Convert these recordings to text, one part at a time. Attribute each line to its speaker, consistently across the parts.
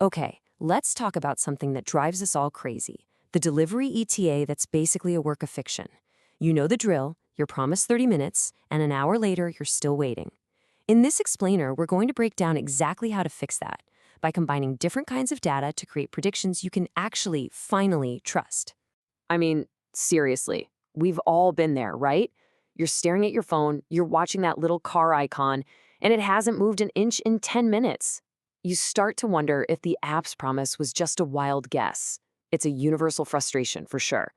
Speaker 1: Okay, let's talk about something that drives us all crazy. The delivery ETA that's basically a work of fiction. You know the drill, you're promised 30 minutes, and an hour later you're still waiting. In this explainer, we're going to break down exactly how to fix that by combining different kinds of data to create predictions you can actually, finally trust. I mean, seriously, we've all been there, right? You're staring at your phone, you're watching that little car icon, and it hasn't moved an inch in 10 minutes. You start to wonder if the app's promise was just a wild guess. It's a universal frustration, for sure.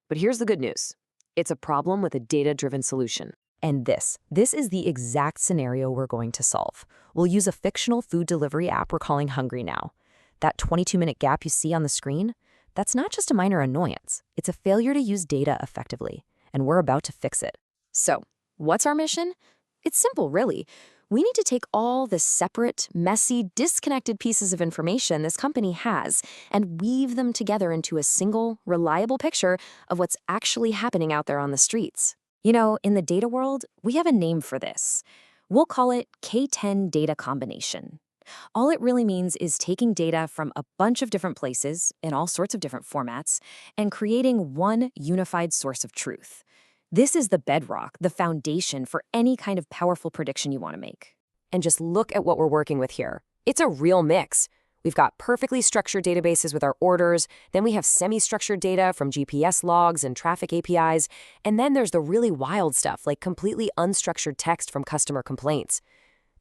Speaker 1: But here's the good news. It's a problem with a data-driven solution. And this is the exact scenario we're going to solve. We'll use a fictional food delivery app we're calling Hungry Now. That 22-minute gap you see on the screen, that's not just a minor annoyance. It's a failure to use data effectively, and we're about to fix it. So, what's our mission? It's simple, really. We need to take all the separate, messy, disconnected pieces of information this company has and weave them together into a single, reliable picture of what's actually happening out there on the streets. You know, in the data world, we have a name for this. We'll call it K10 data combination. All it really means is taking data from a bunch of different places in all sorts of different formats and creating one unified source of truth. This is the bedrock, the foundation for any kind of powerful prediction you want to make. And just look at what we're working with here. It's a real mix. We've got perfectly structured databases with our orders, then we have semi-structured data from GPS logs and traffic APIs, and then there's the really wild stuff like completely unstructured text from customer complaints.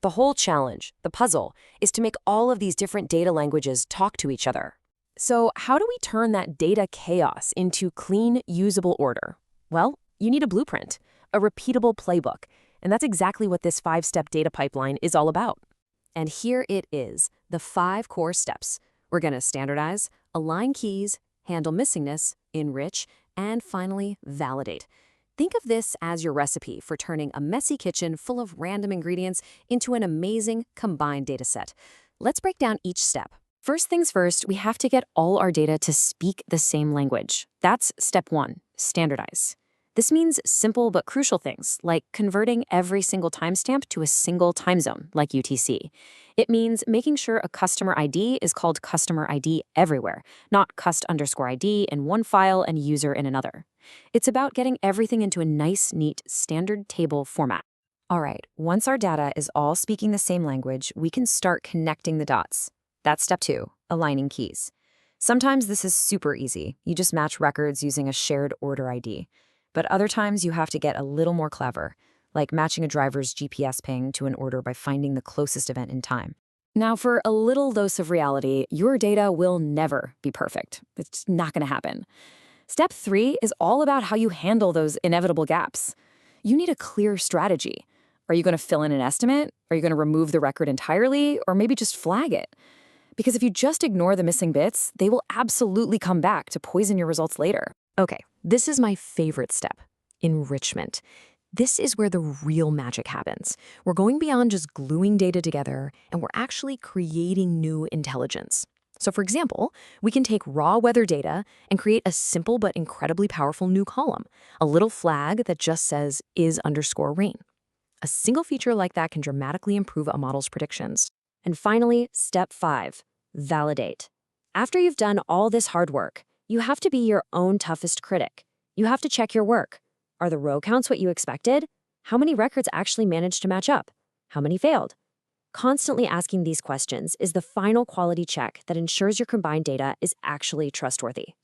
Speaker 1: The whole challenge, the puzzle, is to make all of these different data languages talk to each other. So how do we turn that data chaos into clean, usable order? Well, you need a blueprint, a repeatable playbook, and that's exactly what this 5-step data pipeline is all about. And here it is, the 5 core steps. We're going to standardize, align keys, handle missingness, enrich, and finally, validate. Think of this as your recipe for turning a messy kitchen full of random ingredients into an amazing combined data set. Let's break down each step. First things first, we have to get all our data to speak the same language. That's step 1, standardize. This means simple but crucial things, like converting every single timestamp to a single time zone, like UTC. It means making sure a customer ID is called customer ID everywhere, not cust_ID in one file and user in another. It's about getting everything into a nice, neat, standard table format. All right, once our data is all speaking the same language, we can start connecting the dots. That's step 2, aligning keys. Sometimes this is super easy. You just match records using a shared order ID. But other times you have to get a little more clever, like matching a driver's GPS ping to an order by finding the closest event in time. Now, for a little dose of reality, your data will never be perfect. It's not going to happen. Step 3 is all about how you handle those inevitable gaps. You need a clear strategy. Are you going to fill in an estimate? Are you going to remove the record entirely? Or maybe just flag it? Because if you just ignore the missing bits, they will absolutely come back to poison your results later. Okay, this is my favorite step, enrichment. This is where the real magic happens. We're going beyond just gluing data together, and we're actually creating new intelligence. So for example, we can take raw weather data and create a simple but incredibly powerful new column, a little flag that just says is_rain. A single feature like that can dramatically improve a model's predictions. And finally, step 5, validate. After you've done all this hard work, you have to be your own toughest critic. You have to check your work. Are the row counts what you expected? How many records actually managed to match up? How many failed? Constantly asking these questions is the final quality check that ensures your combined data is actually trustworthy.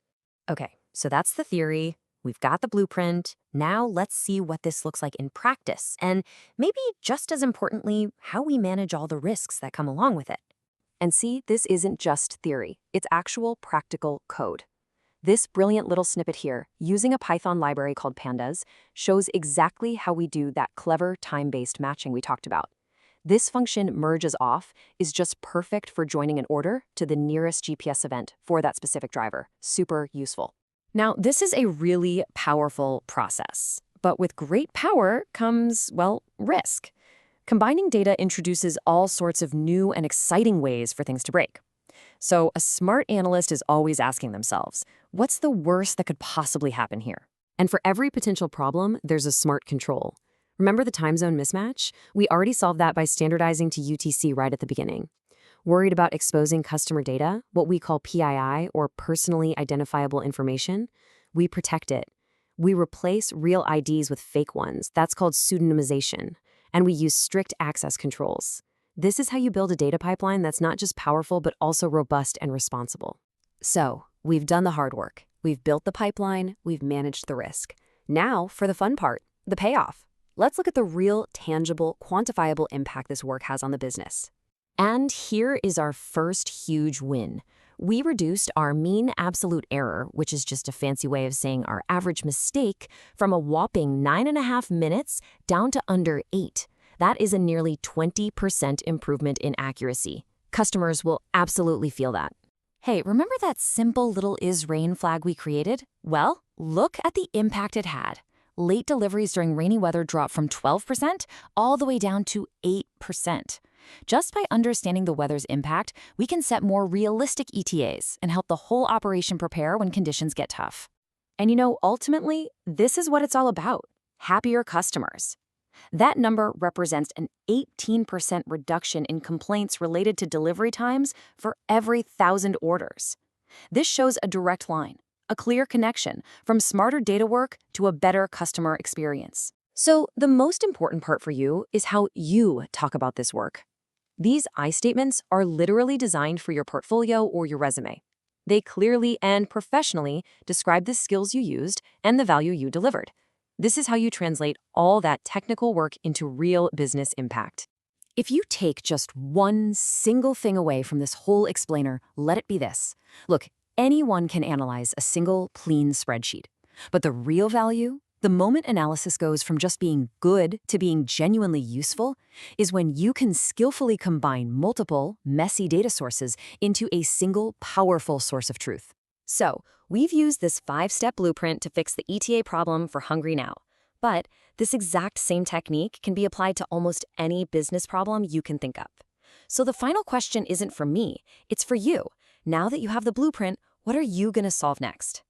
Speaker 1: Okay, so that's the theory. We've got the blueprint. Now let's see what this looks like in practice, and maybe just as importantly, how we manage all the risks that come along with it. And see, this isn't just theory. It's actual practical code. This brilliant little snippet here, using a Python library called pandas, shows exactly how we do that clever time-based matching we talked about. This function merges off is just perfect for joining an order to the nearest GPS event for that specific driver. Super useful. Now, this is a really powerful process, but with great power comes, well, risk. Combining data introduces all sorts of new and exciting ways for things to break. So a smart analyst is always asking themselves, what's the worst that could possibly happen here? And for every potential problem, there's a smart control. Remember the time zone mismatch? We already solved that by standardizing to UTC right at the beginning. Worried about exposing customer data, what we call PII or personally identifiable information? We protect it. We replace real IDs with fake ones. That's called pseudonymization. And we use strict access controls. This is how you build a data pipeline that's not just powerful, but also robust and responsible. So, we've done the hard work. We've built the pipeline. We've managed the risk. Now, for the fun part, the payoff. Let's look at the real, tangible, quantifiable impact this work has on the business. And here is our first huge win. We reduced our mean absolute error, which is just a fancy way of saying our average mistake, from a whopping 9.5 minutes down to under 8. That is a nearly 20% improvement in accuracy. Customers will absolutely feel that. Hey, remember that simple little is rain flag we created? Well, look at the impact it had. Late deliveries during rainy weather dropped from 12% all the way down to 8%. Just by understanding the weather's impact, we can set more realistic ETAs and help the whole operation prepare when conditions get tough. And ultimately, this is what it's all about: happier customers. That number represents an 18% reduction in complaints related to delivery times for every 1,000 orders. This shows a direct line, a clear connection from smarter data work to a better customer experience. So the most important part for you is how you talk about this work. These I statements are literally designed for your portfolio or your resume. They clearly and professionally describe the skills you used and the value you delivered. This is how you translate all that technical work into real business impact. If you take just one single thing away from this whole explainer, let it be this. Look, anyone can analyze a single, clean spreadsheet. But the real value, the moment analysis goes from just being good to being genuinely useful, is when you can skillfully combine multiple, messy data sources into a single, powerful source of truth. So, we've used this 5-step blueprint to fix the ETA problem for Hungry Now. But this exact same technique can be applied to almost any business problem you can think of. So the final question isn't for me, it's for you. Now that you have the blueprint, what are you going to solve next?